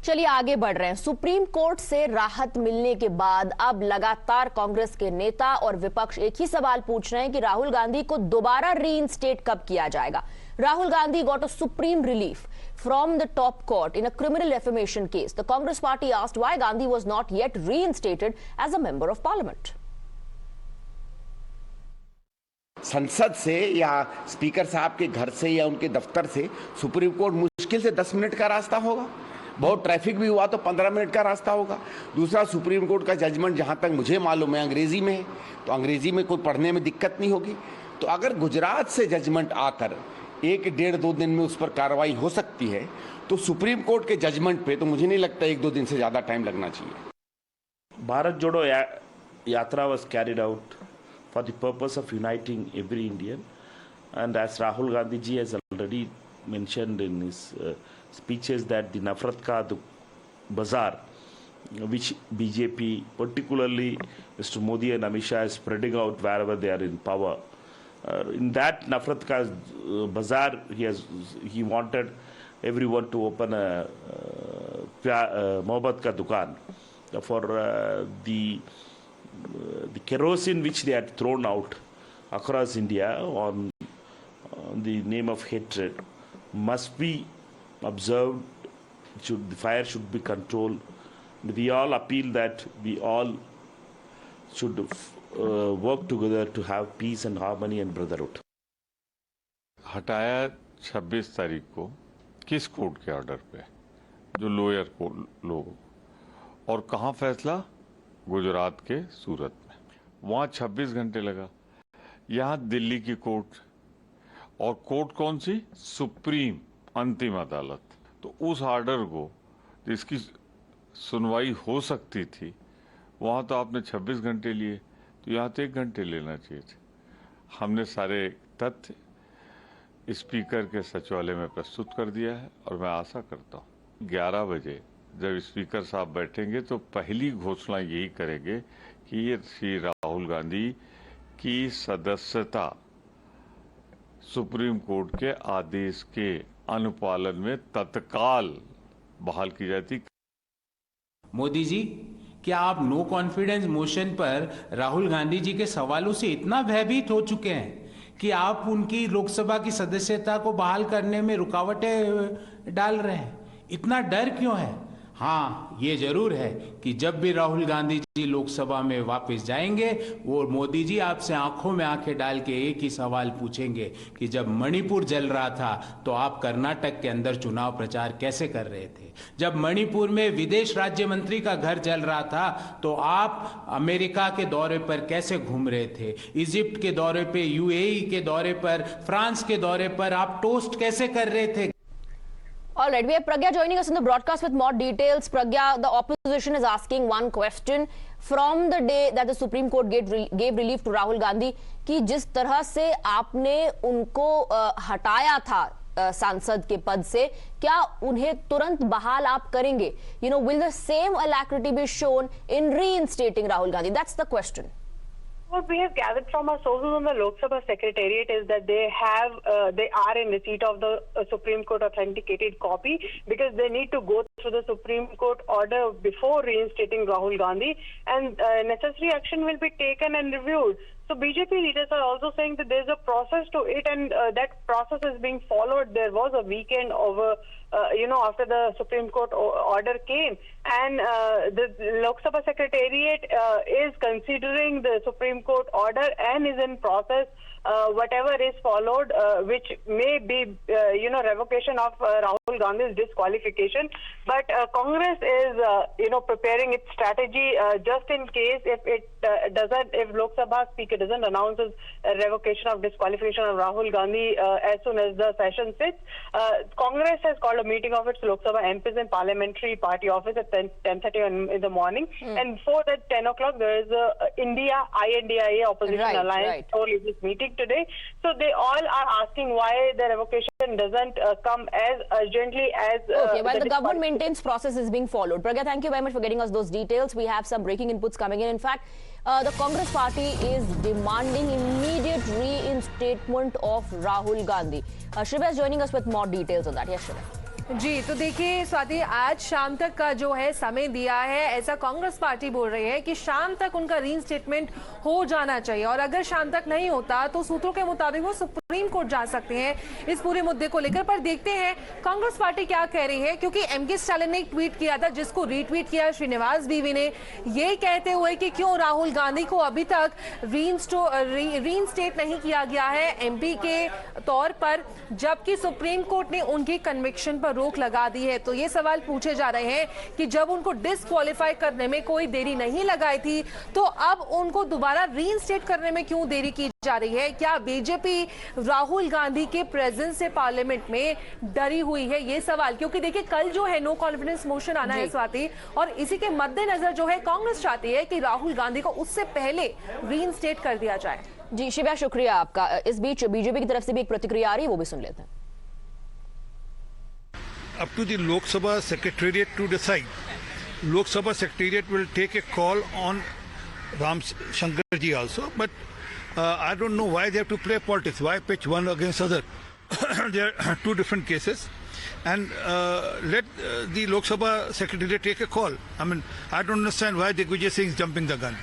चलिए आगे बढ़ रहे हैं। सुप्रीम कोर्ट से राहत मिलने के बाद अब लगातार कांग्रेस के नेता और विपक्ष एक ही सवाल पूछ रहे हैं कि राहुल गांधी को दोबारा रीइंस्टेट कब किया जाएगा। Rahul Gandhi got a supreme relief from the top court in a criminal defamation case. The Congress party asked why Gandhi was not yet reinstated as a member of parliament. संसद से या स्पीकर साहब के घर से या उनके दफ्तर से सुप्रीम कोर्ट मुश्किल से 10 मिनट का रास्ता होगा। बहुत ट्रैफिक भी हुआ तो 15 मिनट का रास्ता होगा। दूसरा, सुप्रीम कोर्ट का जजमेंट जहां तक मुझे मालूम है अंग्रेजी में है, तो अंग्रेजी में कोई पढ़ने में दिक्कत नहीं होगी। तो अगर गुजरात से जजमेंट आकर 1-1.5-2 दिन में उस पर कार्रवाई हो सकती है, तो सुप्रीम कोर्ट के जजमेंट पे तो मुझे नहीं लगता 1-2 दिन से ज्यादा टाइम लगना चाहिए। भारत जोड़ो यात्रा was carried out for the purpose of uniting every Indian, and as Rahul Gandhi ji has already mentioned in his speeches that the Nafrat ka bazaar, which BJP, particularly Mr. Modi and Amit Shah, is spreading out wherever they are in power. In that Nafrat ka bazaar, he wanted everyone to open a Mohabbat ka dukan for the kerosene which they had thrown out across India on the name of hatred must be observed. The fire should be controlled. We all appeal that we all should work together to have peace and harmony and brotherhood. हटाया 26 तारीख को किस court के order पे? जो lower court लोग, और कहाँ फैसला? गुजरात के सूरत में। वहाँ 26 घंटे लगा। यहाँ दिल्ली की कोर्ट, और कोर्ट कौन सी? सुप्रीम, अंतिम अदालत। तो उस ऑर्डर को जिसकी सुनवाई हो सकती थी, वहाँ तो आपने 26 घंटे लिए, तो यहाँ तो 1 घंटे लेना चाहिए थे। हमने सारे तथ्य स्पीकर के सचिवालय में प्रस्तुत कर दिया है, और मैं आशा करता हूँ 11 बजे जब स्पीकर साहब बैठेंगे तो पहली घोषणा यही करेंगे कि ये श्री राहुल गांधी की सदस्यता सुप्रीम कोर्ट के आदेश के अनुपालन में तत्काल बहाल की जाती। मोदी जी, क्या आप नो कॉन्फिडेंस मोशन पर राहुल गांधी जी के सवालों से इतना भयभीत हो चुके हैं कि आप उनकी लोकसभा की सदस्यता को बहाल करने में रुकावटें डाल रहे हैं? इतना डर क्यों है? हाँ, ये जरूर है कि जब भी राहुल गांधी जी लोकसभा में वापस जाएंगे, वो मोदी जी आपसे आंखों में आंखें डाल के एक ही सवाल पूछेंगे कि जब मणिपुर जल रहा था तो आप कर्नाटक के अंदर चुनाव प्रचार कैसे कर रहे थे? जब मणिपुर में विदेश राज्य मंत्री का घर जल रहा था तो आप अमेरिका के दौरे पर कैसे घूम रहे थे? इजिप्ट के दौरे पे, यूएई के दौरे पर, फ्रांस के दौरे पर आप टोस्ट कैसे कर रहे थे? All right, we have Pragya joining us in the broadcast with more details. Pragya, the opposition is asking one question from the day that the Supreme Court gave relief to Rahul Gandhi कि जिस तरह से आपने उनको हटाया था सांसद के पद से, क्या उन्हें तुरंत बहाल आप करेंगे? You know, will the same alacrity be shown in reinstating Rahul Gandhi? That's the question. What we have gathered from our sources on the Lok Sabha Secretariat is that they are in receipt of the Supreme Court authenticated copy, because they need to go through the Supreme Court order before reinstating Rahul Gandhi, and necessary action will be taken and reviewed. So BJP leaders are also saying that there's a process to it, and that process is being followed. There was a weekend over, after the Supreme Court order came, and the Lok Sabha Secretariat is considering the Supreme Court order and is in process. Whatever is followed, which may be, revocation of Rahul Gandhi's disqualification. But Congress is, preparing its strategy just in case if Lok Sabha Speaker doesn't announce his revocation of disqualification of Rahul Gandhi as soon as the session sits. Congress has called a meeting of its Lok Sabha MPs in Parliamentary Party office at 10:30 in the morning. And before that, 10 o'clock, there is a INDIA Opposition Alliance this meeting today. So they all are asking why the revocation doesn't come as urgently as... Okay, while the government maintains process is being followed. Pragya, thank you very much for getting us those details. We have some breaking inputs coming in. In fact, the Congress party is demanding immediate reinstatement of Rahul Gandhi. Shiva is joining us with more details on that. Yes, Shiva. जी, तो देखिए स्वाति, आज शाम तक का जो है समय दिया है, ऐसा कांग्रेस पार्टी बोल रही है कि शाम तक उनका रीइंस्टेटमेंट हो जाना चाहिए, और अगर शाम तक नहीं होता तो सूत्रों के मुताबिक वो सुप्रीम कोर्ट जा सकते हैं इस पूरे मुद्दे को लेकर। पर देखते हैं कांग्रेस पार्टी क्या कह रही है, क्योंकि एमके स्टालिन ने एक ट्वीट किया था जिसको रीट्वीट किया श्रीनिवास बीवी ने, ये कहते हुए कि क्यों राहुल गांधी को अभी तक रीइंस्टेट नहीं किया गया है एमपी के तौर पर, जबकि सुप्रीम कोर्ट ने उनकी कन्विक्शन पर रोक लगा दी है। तो ये सवाल पूछे जा रहे हैं कि जब उनको डिस्क्वालीफाई करने में कोई देरी नहीं लगाई थी, तो अब उनको दोबारा रीइंस्टेट करने में क्यों देरी की जा रही है? क्या बीजेपी राहुल गांधी के प्रेजेंस से पार्लियामेंट में डरी हुई है? ये सवाल, क्योंकि देखिए कल जो है नो कॉन्फिडेंस मोशन आना है स्वाति, और इसी के मद्देनजर जो है कांग्रेस चाहती है कि राहुल गांधी को उससे पहले रीइंस्टेट कर दिया जाए। जी शिव्या, शुक्रिया आपका। इस बीच बीजेपी की तरफ से भी एक प्रतिक्रिया आ रही है, वो भी सुन लेते हैं। Up to the Lok Sabha Secretariat to decide. Lok Sabha Secretariat will take a call on Ram Shankar ji also, but I don't know why they have to play politics. Why pitch one against other? There are two different cases, and let the Lok Sabha Secretariat take a call. I mean, I don't understand why Digvijay Singh is jumping the gun.